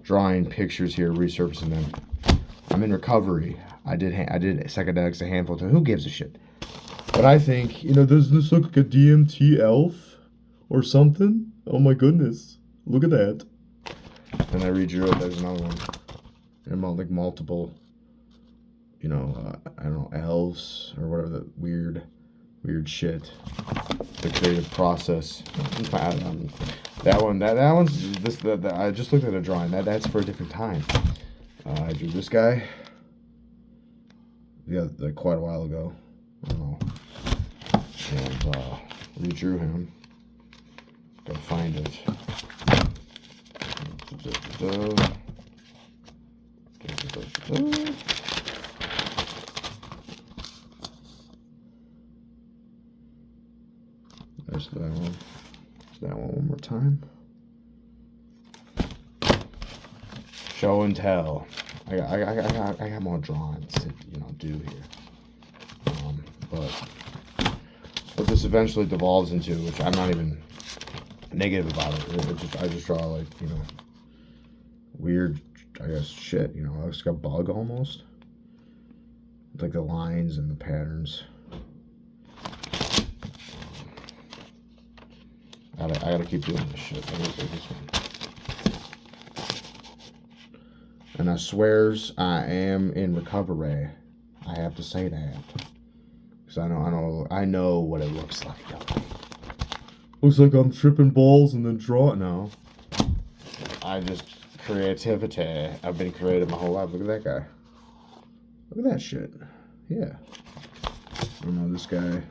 drawing pictures here, resurfacing them. I'm in recovery. I did psychedelics a handful of times. Who gives a shit? But I think, you know, does this look like a DMT elf or something? Oh my goodness. Look at that. And I redrew it. There's another one. And like multiple, you know, I don't know, elves or whatever, the weird shit. The creative process. That one's this. I just looked at a drawing. That's for a different time. I drew this guy. Yeah, like quite a while ago. I don't know. And redrew him. Gotta find it. There's that one. There's that one more time. Show and tell. I got more drawings to, you know, do here. But what this eventually devolves into, which I'm not even negative about it. I just draw, like, you know, weird, I guess, shit. You know, it's like a bug almost. It's like the lines and the patterns. I gotta keep doing this shit. I gotta do this one. And I swears I am in recovery. I have to say that. Because I know what it looks like. Looks like I'm tripping balls and then draw it now. Creativity. I've been creative my whole life. Look at that guy. Look at that shit. Yeah. I don't know, this guy.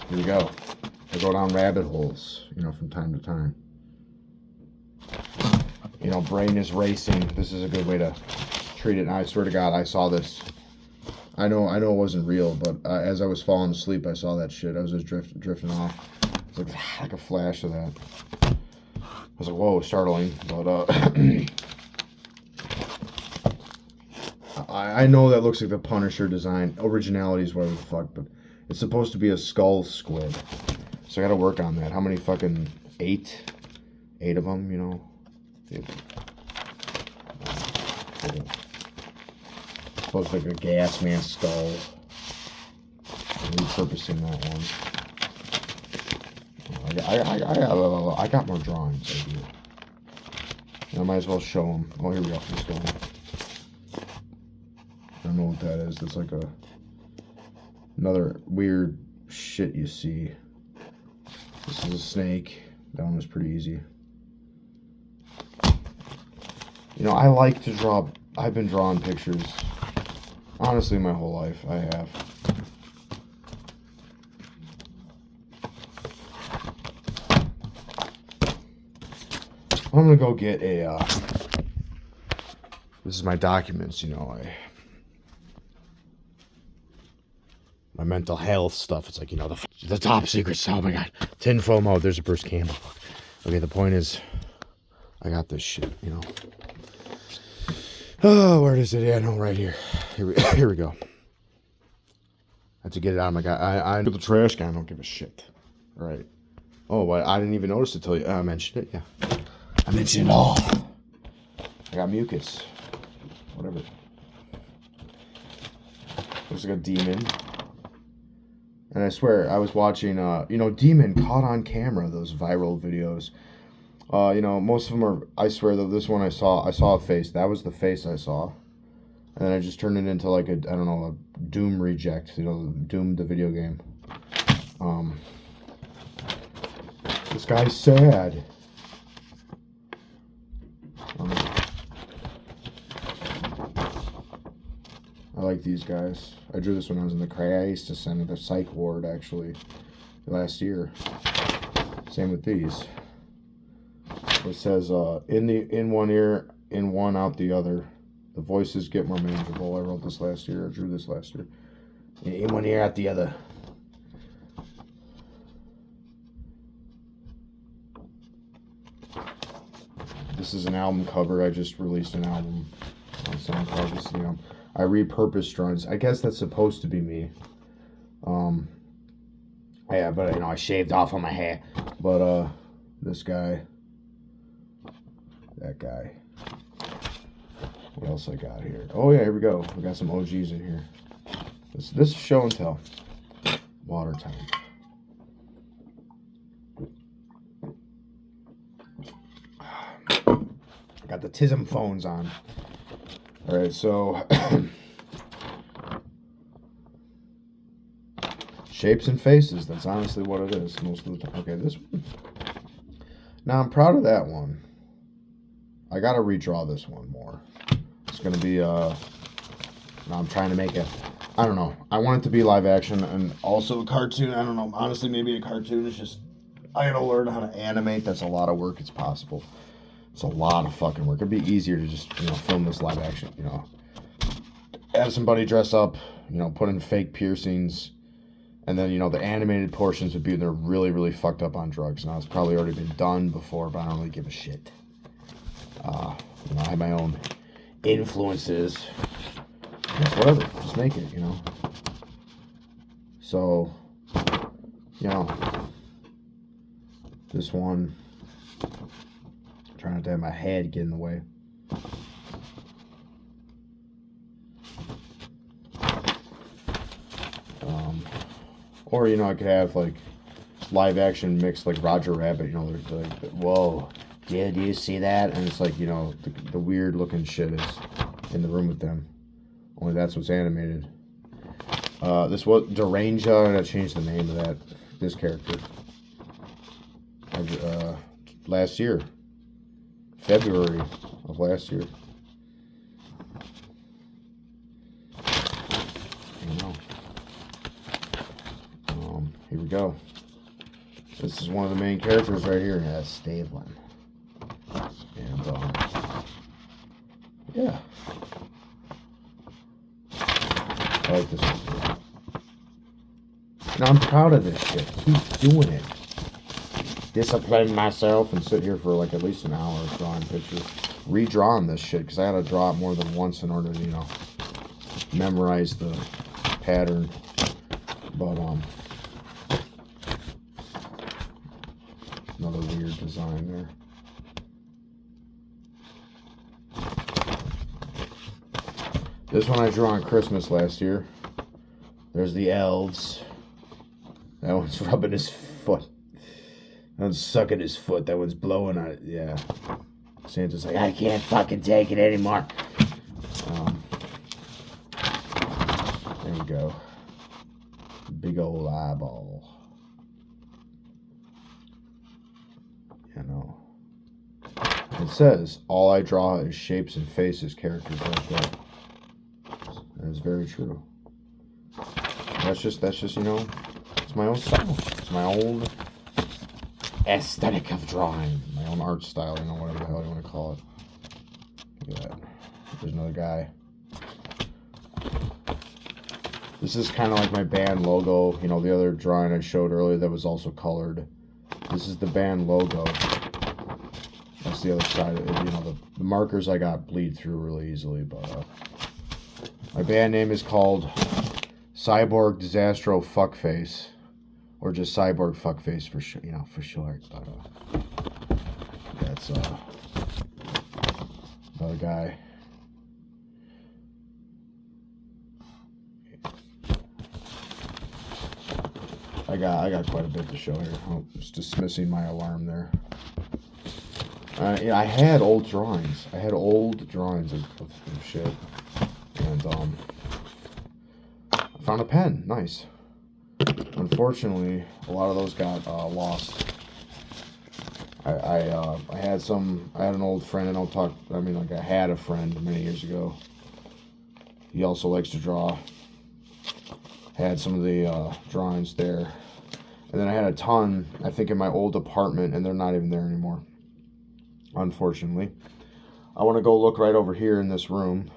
Here we go. I go down rabbit holes, you know, from time to time. You know, brain is racing. This is a good way to treat it. And I swear to God, I saw this. I know it wasn't real, but as I was falling asleep, I saw that shit. I was just drifting off. It was like a flash of that. I was like, whoa, startling. But I know that looks like the Punisher design. Originality is whatever the fuck, but it's supposed to be a skull squid. So I gotta work on that. How many fucking 8? 8 of them, you know? Supposed to like a gas mask skull. I'm repurposing that one. I got more drawings. I do. I might as well show them. Oh, here we go. Let's go. I don't know what that is. That's like another weird shit you see. This is a snake. That one was pretty easy. You know, I like to draw. I've been drawing pictures, honestly, my whole life. I have. I'm gonna go get a, this is my documents, you know, my mental health stuff. It's like, you know, the top secrets. Oh my God. Tin FOMO. There's a Bruce Campbell book. Okay, the point is, I got this shit, you know. Oh, where is it? Yeah, no, right here. Here we go. I have to get it out of my guy. I do the trash can. I don't give a shit. All right. Oh, I didn't even notice it till you. I mentioned it. Yeah. I mentioned it all. I got mucus. Whatever. Looks like a demon. And I swear, I was watching, you know, demon caught on camera, those viral videos. You know, most of them are, I swear, though, this one I saw a face. That was the face I saw. And then I just turned it into like a, I don't know, a Doom reject. You know, Doom, the video game. This guy's sad. I like these guys. I drew this when I was in the cray. I used to send it to psych ward, actually, last year. Same with these. It says, in one ear, in one out the other. The voices get more manageable. I wrote this last year. I drew this last year. In one ear, out the other. This is an album cover. I just released an album on SoundCloud. This, you know, I repurposed drawings. I guess that's supposed to be me. Yeah, but, you know, I shaved off on my hair. But, this guy. that guy. What else I got here? Oh yeah, here we go. We got some OGs in here. This is show and tell. Water time. I got the Tism phones on. All right, so shapes and faces. That's honestly what it is most of the time. Okay, this one. Now I'm proud of that one. I gotta redraw this one more. It's gonna be now I'm trying to make it. I don't know. I want it to be live action and also a cartoon. I don't know. Honestly, maybe a cartoon. It's just I gotta learn how to animate. That's a lot of work. It's possible. It's a lot of fucking work. It'd be easier to just film this live action. Have somebody dress up. Put in fake piercings. And then, the animated portions would be they're really, really fucked up on drugs. Now, it's probably already been done before, but I don't really give a shit. I have my own influences. Just whatever. Just make it, So, this one, I'm trying not to have my head get in the way. Or, I could have, like, live action mixed, like Roger Rabbit, they're like, whoa, do you see that? And it's like, the weird looking shit is in the room with them. Only that's what's animated. This was Deranja, and I changed the name of this character. Last year. February of last year. Here we go. This is one of the main characters right here. That's Stavelin. And, yeah. I like this one. Now, I'm proud of this shit. Keep doing it. Discipline myself and sit here for like at least an hour drawing pictures. Redrawing this shit because I had to draw it more than once in order to, memorize the pattern. But, another weird design there. This one I drew on Christmas last year. There's the elves. That one's rubbing his foot. That one's sucking his foot. That one's blowing on it. Yeah. Santa's like, I can't fucking take it anymore. There we go. Big old eyeball. It says, all I draw is shapes and faces, characters like that. That is very true. That's just, it's my own style. It's my own aesthetic of drawing. My own art style, whatever the hell you want to call it. Look at that. There's another guy. This is kind of like my band logo. The other drawing I showed earlier that was also colored. This is the band logo. That's the other side of it. The markers I got bleed through really easily, but my band name is called Cyborg Disastro Fuckface, or just Cyborg Fuckface for short. But that's another guy. I got quite a bit to show here. Oh, just dismissing my alarm there. I had old drawings. I had old drawings of shit. And, I found a pen. Nice. Unfortunately, a lot of those got lost. I had an old friend, and I had a friend many years ago. He also likes to draw. Had some of the drawings there. And then I had a ton, I think, in my old apartment, and they're not even there anymore. Unfortunately. I want to go look right over here in this room.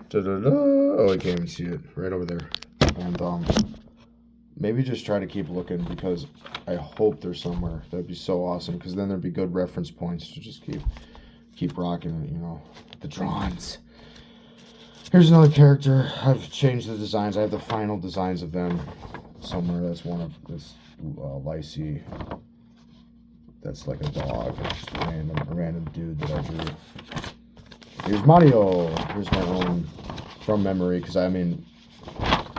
Da-da-da. Oh, I can't even see it. Right over there. And maybe just try to keep looking because I hope they're somewhere. That'd be so awesome because then there'd be good reference points to just keep rocking it, the drawings. Here's another character. I've changed the designs. I have the final designs of them somewhere. That's one of this Lycee. That's like a dog. Just a random dude that I drew. Here's Mario. Here's my own from memory, because I mean,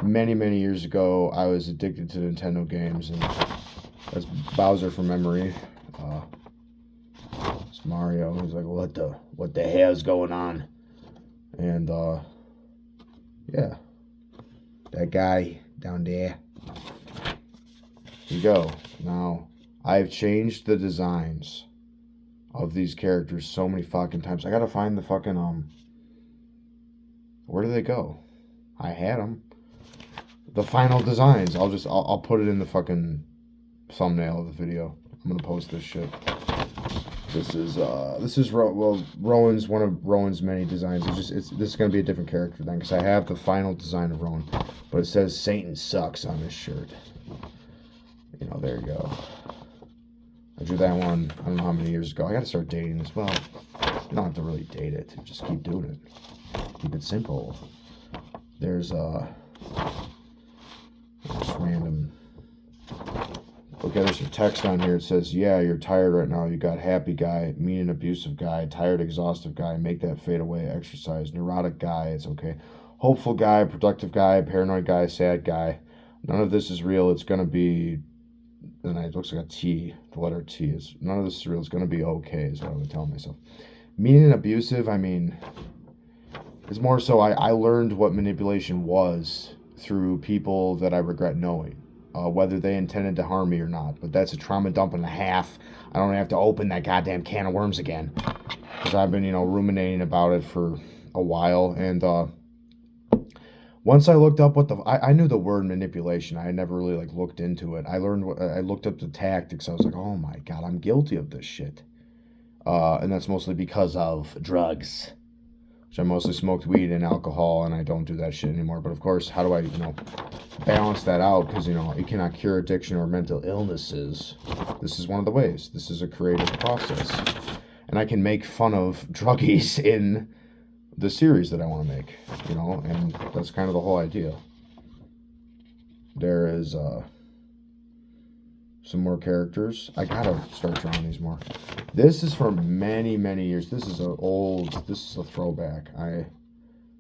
many years ago, I was addicted to Nintendo games, and that's Bowser from memory. It's Mario. He's like, what the hell's going on? And yeah, that guy down there. Here you go. Now, I've changed the designs of these characters so many fucking times. I gotta find the fucking, where do they go? I had them. The final designs. I'll put it in the fucking thumbnail of the video. I'm gonna post this shit. This is Rowan's, one of Rowan's many designs. This is gonna be a different character then, because I have the final design of Rowan, but it says Satan sucks on his shirt. You know, there you go. I drew that one, I don't know how many years ago. I gotta start dating this. Well, you don't have to really date it. Just keep doing it. Keep it simple. There's just random. Okay, there's some text on here. It says, yeah, you're tired right now. You got happy guy, mean and abusive guy, tired, exhaustive guy, make that fade away, exercise, neurotic guy, it's okay. Hopeful guy, productive guy, paranoid guy, sad guy. None of this is real. It's going to be, and it looks like a T, the letter T. None of this is real. It's going to be okay, is what I'm going to tell myself. Mean and abusive, I mean, it's more so I learned what manipulation was through people that I regret knowing. Whether they intended to harm me or not. But that's a trauma dump and a half. I don't have to open that goddamn can of worms again. Because I've been, ruminating about it for a while. And once I looked up what I knew the word manipulation. I had never really, looked into it. I looked up the tactics. I was like, oh my God, I'm guilty of this shit. And that's mostly because of drugs. Which I mostly smoked weed and alcohol, and I don't do that shit anymore. But of course, how do I, balance that out? Because, you cannot cure addiction or mental illnesses. This is one of the ways. This is a creative process. And I can make fun of druggies in the series that I want to make, and that's kind of the whole idea. There is some more characters. I gotta start drawing these more. This is from many years. This is a throwback.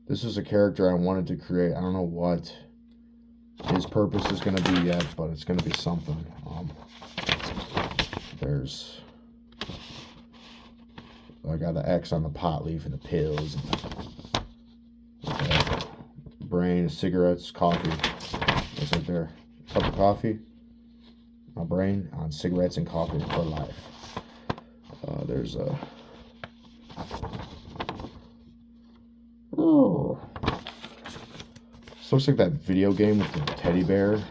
This is a character I wanted to create. I don't know what his purpose is going to be yet, but it's going to be something. I got the X on the pot leaf and the pills. And brain, cigarettes, coffee. What's right there? Cup of coffee. My brain on cigarettes and coffee for life. There's a... Oh. This looks like that video game with the teddy bear.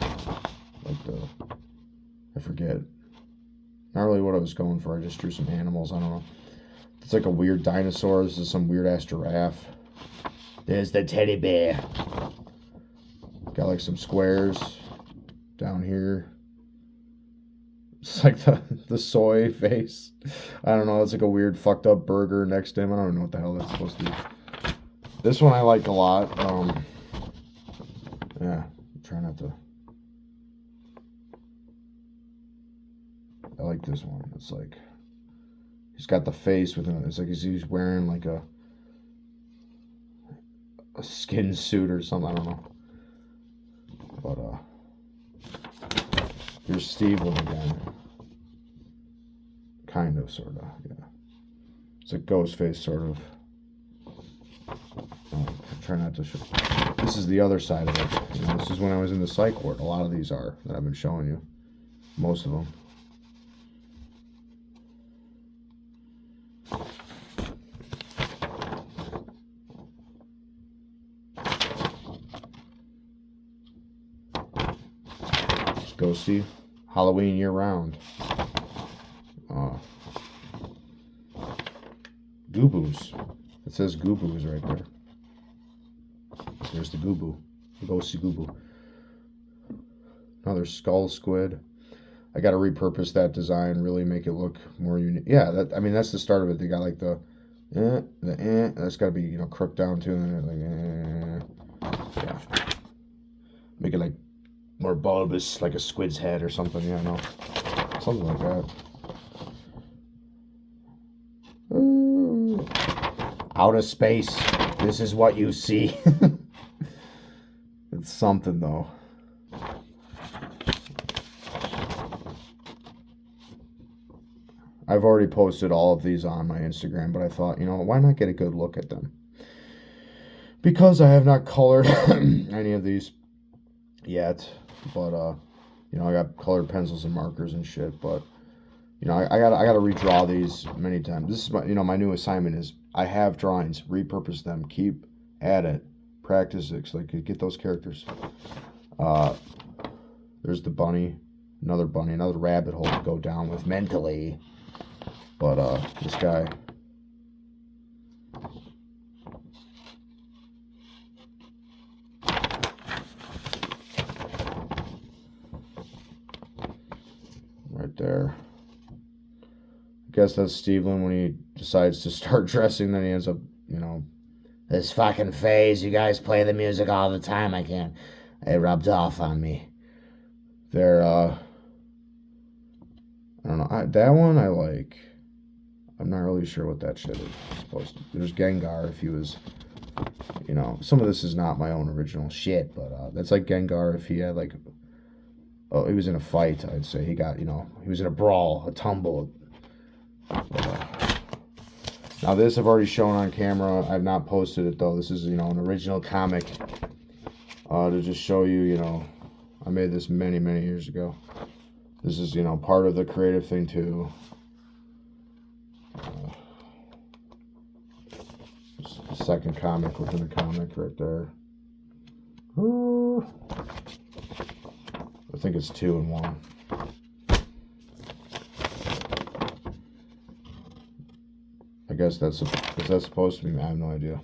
I forget. Not really what I was going for. I just drew some animals. I don't know. It's like a weird dinosaur. This is some weird ass giraffe. There's the teddy bear. Got some squares down here. It's like the soy face. I don't know. It's like a weird fucked up burger next to him. I don't know what the hell that's supposed to be. This one I like a lot. Yeah, try not to. I like this one. It's like he's got the face with him. It's like he's wearing a skin suit or something. I don't know. But here's Steve one again. Kind of, sort of, yeah. It's a ghost face, sort of. Try not to show. This is the other side of it. This is when I was in the psych ward. A lot of these are that I've been showing you. Most of them. It's Ghosty. Halloween year round. Gooboos. It says Gooboos right there. There's the Gooboo. The Ghosty Gooboo. Another skull squid. I got to repurpose that design, really make it look more unique. Yeah, that's the start of it. They got that's got to be, crooked down too. And yeah. Make it more bulbous, like a squid's head or something. Yeah, no. Something like that. Outer space. This is what you see. It's something, though. I've already posted all of these on my Instagram, but I thought, why not get a good look at them? Because I have not colored any of these yet, but, I got colored pencils and markers and shit, but, I gotta redraw these many times. This is my new assignment is I have drawings, repurpose them, keep at it, practice it, so I could get those characters. There's the bunny, another rabbit hole to go down with mentally. But, this guy. Right there. I guess that's Steven when he decides to start dressing, then he ends up, this fucking phase, you guys play the music all the time, I can't. It rubbed off on me. They're, I don't know, that one I like. I'm not really sure what that shit is supposed to be. There's Gengar if he was, some of this is not my own original shit, but that's like Gengar if he had like, he was in a fight, I'd say. He got, he was in a brawl, a tumble. But, now this I've already shown on camera. I've not posted it though. This is, an original comic to just show you, I made this many, many years ago. This is, part of the creative thing too. The second comic within a comic right there. I think it's 2 in 1. I guess is that supposed to be? I have no idea.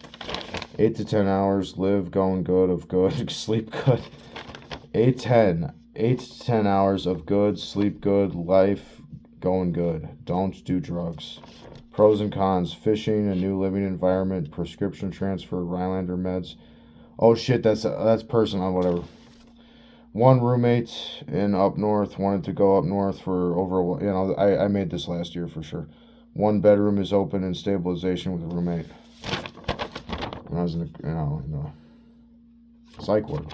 8 to 10 hours, live, going good, of good, sleep good. 8 to 10 hours of good, sleep good, life, going good. Don't do drugs. Pros and cons: fishing, a new living environment, prescription transfer, Rylander meds. Oh shit, that's personal, whatever. One roommate in up north wanted to go up north for over, I made this last year for sure. 1 bedroom is open and stabilization with a roommate. When I was in the psych ward.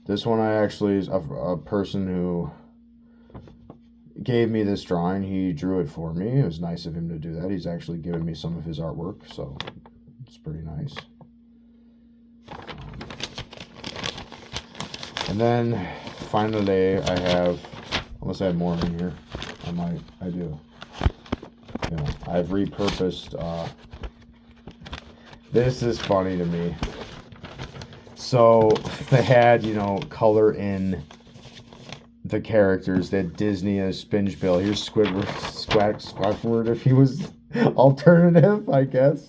This one I actually is a person who gave me this drawing. He drew it for me. It was nice of him to do that. He's actually given me some of his artwork, so it's pretty nice. And then finally I have, unless I have more in here, I do. I've repurposed, this is funny to me. So they had, color in the characters that Disney has Spinge Bill. Here's Squidward if he was alternative, I guess.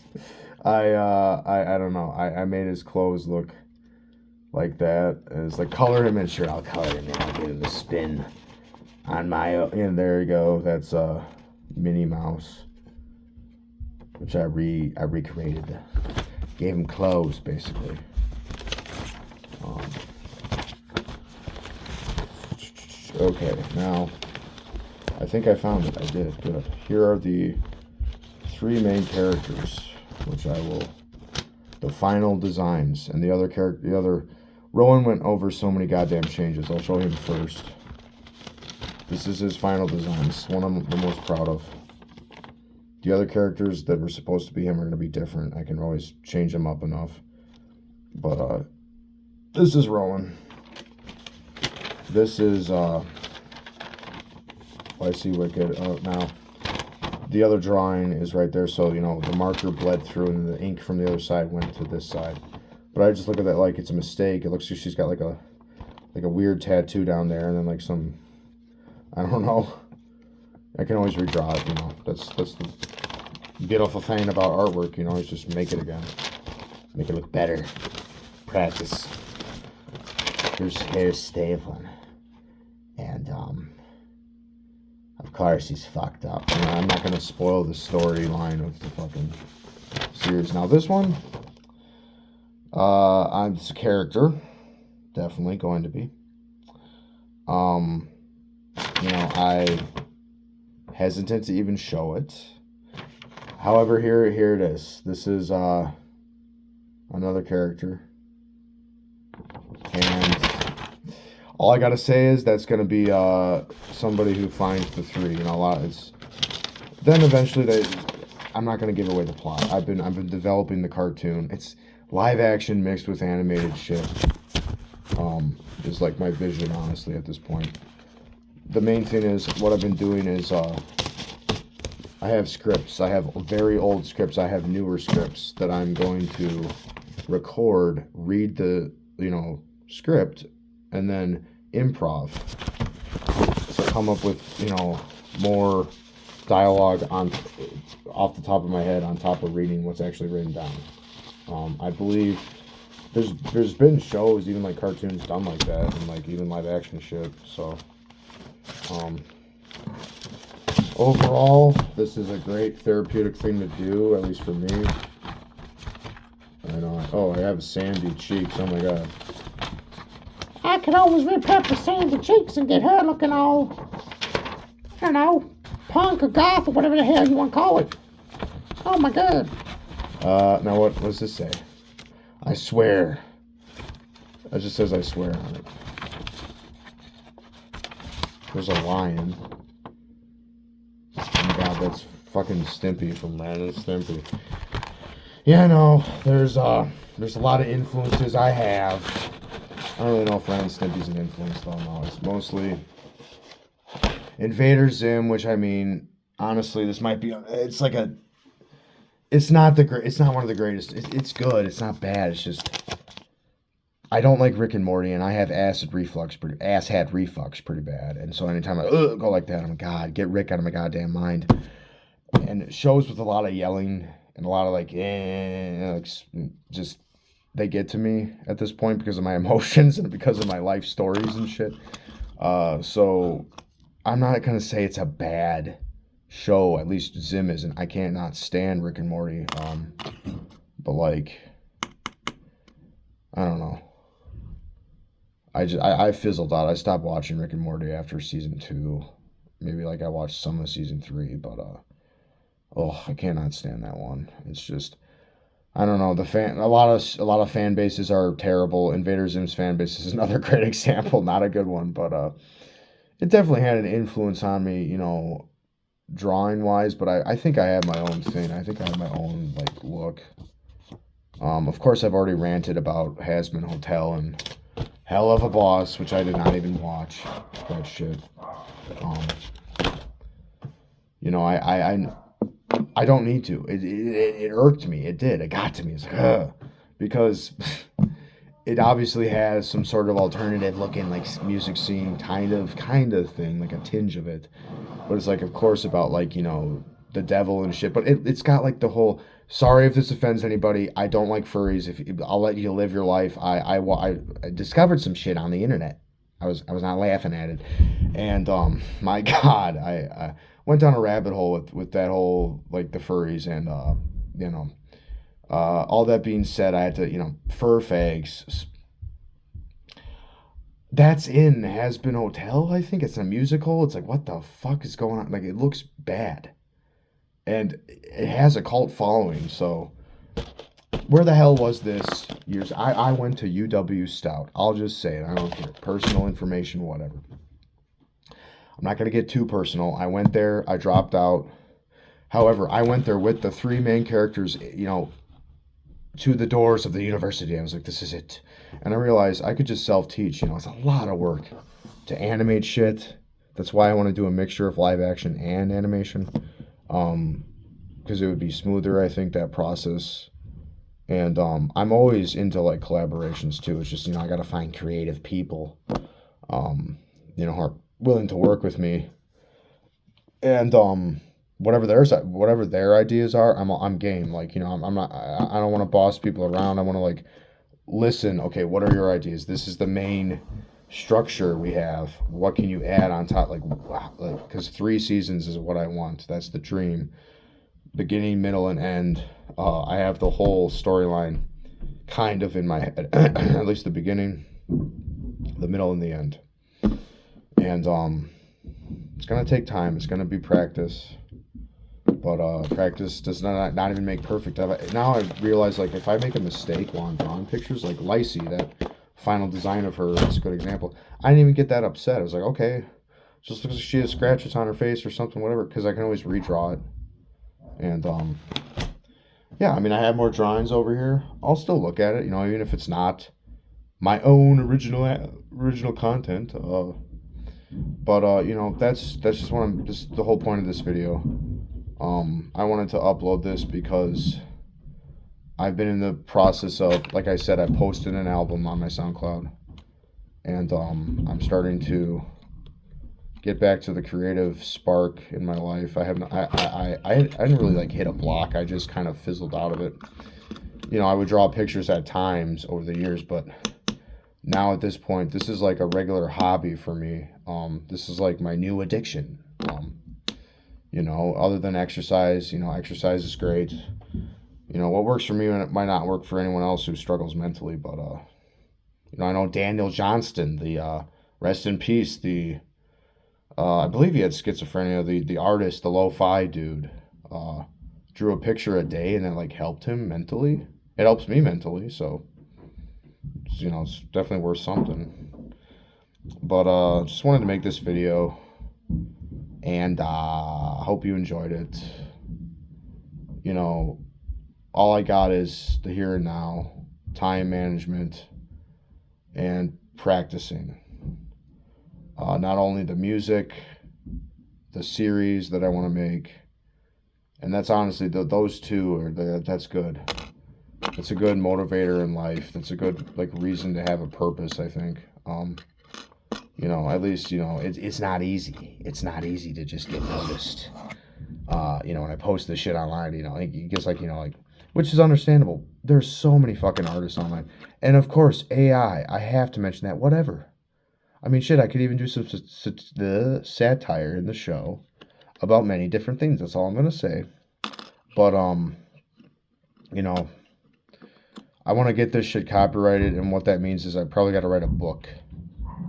I don't know. I made his clothes look like that. It's like color him in. Sure, I'll color him in. I'll give him the spin on my. And there you go. That's Minnie Mouse, which I recreated. Gave him clothes basically. Okay, now, I think I found it. I did. Good. Here are the 3 main characters, which the final designs, and the other, Rowan went over so many goddamn changes. I'll show him first. This is his final design. This is one I'm the most proud of. The other characters that were supposed to be him are going to be different. I can always change them up enough. But, this is Rowan. This is, I see Wicked. Now, the other drawing is right there, so, the marker bled through and the ink from the other side went to this side. But I just look at that like it's a mistake. It looks like she's got like a weird tattoo down there, and then like some, I don't know. I can always redraw it, That's the beautiful thing about artwork, is just make it again. Make it look better. Practice. Here's Stapleton. And, of course he's fucked up. I'm not going to spoil the storyline of the fucking series. Now, this one, I'm just a character. Definitely going to be. I hesitant to even show it. However, here it is. This is another character, and all I gotta say is that's gonna be somebody who finds the three. You know, a lot. It's then eventually they. I'm not gonna give away the plot. I've been developing the cartoon. It's live action mixed with animated shit. Is like my vision, honestly, at this point. The main thing is what I've been doing is I have scripts. I have very old scripts. I have newer scripts that I'm going to record, read the script, and then improv. So come up with more dialogue off the top of my head on top of reading what's actually written down. I believe there's been shows, even like cartoons done like that, and like even live action shit. So overall, this is a great therapeutic thing to do, at least for me. I know. I have sandy cheeks. Oh my god. I could always rip up the sandy cheeks and get her looking all, punk or goth or whatever the hell you want to call it. Oh my god. Now what does this say? I swear. It just says I swear on it. There's a lion. Oh my god, that's fucking Stimpy from Ren and Stimpy. Yeah, I know. There's a lot of influences I have. I don't really know if Ren and Stimpy's an influence though. No, it's mostly Invader Zim, which I mean, honestly, this might be. It's like a. It's not one of the greatest. It's good. It's not bad. It's just I don't like Rick and Morty, and I have asshat reflux pretty bad. And so anytime I go like that, I'm like, God, get Rick out of my goddamn mind. And shows with a lot of yelling and a lot of just they get to me at this point because of my emotions and because of my life stories and shit. So I'm not gonna say it's a bad show. At least Zim isn't. I can't not stand Rick and Morty. But like, I don't know. I fizzled out. I stopped watching Rick and Morty after season 2. Maybe like I watched some of season 3, but I cannot stand that one. It's just I don't know. A lot of fan bases are terrible. Invader Zim's fan base is another great example. Not a good one, but it definitely had an influence on me, drawing wise. But I think I have my own thing. I think I have my own like look. Of course, I've already ranted about Hazbin Hotel and Hell of a Boss, which I did not even watch. That shit. I don't need to. It irked me. It did. It got to me. It's like, ugh. Because it obviously has some sort of alternative looking like music scene kind of thing, like a tinge of it. But it's like, of course, about like, the devil and shit. But it's got like the whole, sorry if this offends anybody. I don't like furries. I'll let you live your life. I discovered some shit on the internet. I was not laughing at it. And my God, I went down a rabbit hole with that whole like the furries and all that being said, I had to fur fags. That's in Hazbin Hotel. I think it's a musical. It's like, what the fuck is going on? Like, it looks bad, and it has a cult following. So where the hell was this years? I went to UW Stout. I'll just say it. I don't care. Personal information, whatever. I'm not going to get too personal. I went there. I dropped out. However, I went there with the 3 main characters, to the doors of the university. I was like, this is it. And I realized I could just self-teach. It's a lot of work to animate shit. That's why I want to do a mixture of live action and animation. Because it would be smoother, I think, that process. And I'm always into like collaborations too. It's just, I got to find creative people, who are willing to work with me. And whatever their ideas are, I'm game. Like, I'm not. I don't want to boss people around. I want to like listen. Okay, what are your ideas? This is the main structure we have. What can you add on top? Like, because 3 seasons is what I want. That's the dream. Beginning, middle, and end. I have the whole storyline kind of in my head. At least the beginning, the middle, and the end. And it's gonna take time. It's gonna be practice. But practice does not even make perfect. Now I realize, like, if I make a mistake while I'm drawing pictures, like Lacey, that final design of her is a good example. I didn't even get that upset. I was like, okay, just because she has scratches on her face or something, whatever, because I can always redraw it. And yeah, I mean, I have more drawings over here. I'll still look at it, you know, even if it's not my own original content. But you know, that's just what I'm. Just the whole point of this video. I wanted to upload this because I've been in the process of, like I said, I posted an album on my SoundCloud, and I'm starting to get back to the creative spark in my life. I didn't really like hit a block. I just kind of fizzled out of it. You know, I would draw pictures at times over the years, but now at this point, this is like a regular hobby for me. This is like my new addiction. You know, other than exercise, you know, exercise is great. You know, what works for me might not work for anyone else who struggles mentally, but you know, I know Daniel Johnston, the rest in peace, the I believe he had schizophrenia, the artist, the lo-fi dude, drew a picture a day and it like helped him mentally. It helps me mentally, so you know, it's definitely worth something. But just wanted to make this video, and hope you enjoyed it. You know, all I got is the here and now, time management, and practicing. Not only the music, the series that I want to make, and that's honestly those two are that's good. It's a good motivator in life. That's a good like reason to have a purpose, I think. You know, at least, you know, it's not easy. It's not easy to just get noticed. You know, when I post this shit online, you know, it gets like, you know, like, which is understandable. There's so many fucking artists online. And of course, AI, I have to mention that, whatever. I mean, shit, I could even do some the satire in the show about many different things. That's all I'm going to say. But, you know, I want to get this shit copyrighted, and what that means is I probably got to write a book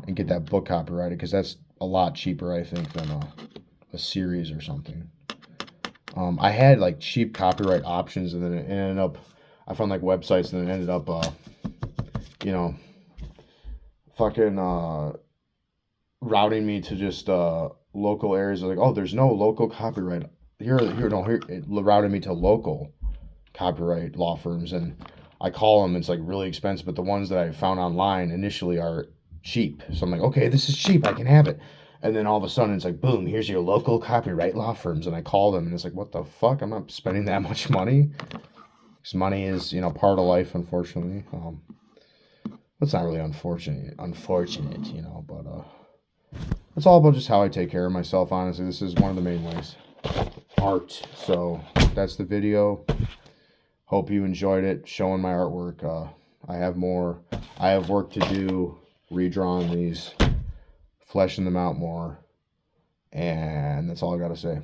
and get that book copyrighted, because that's a lot cheaper, I think, than a series or something. I had like cheap copyright options, and then it ended up, I found like websites, and then it ended up, you know, fucking routing me to just local areas. Like, oh, there's no local copyright here. It routed me to local copyright law firms, and I call them. It's like really expensive, but the ones that I found online initially are cheap. So I'm like, okay, this is cheap, I can have it. And then all of a sudden it's like, boom, here's your local copyright law firms. And I call them, and it's like, what the fuck? I'm not spending that much money. Because money is, you know, part of life, unfortunately. It's not really unfortunate, you know, but it's all about just how I take care of myself, honestly. This is one of the main ways. Art. So that's the video. Hope you enjoyed it, showing my artwork. I have work to do, redrawing these, fleshing them out more, and that's all I gotta say.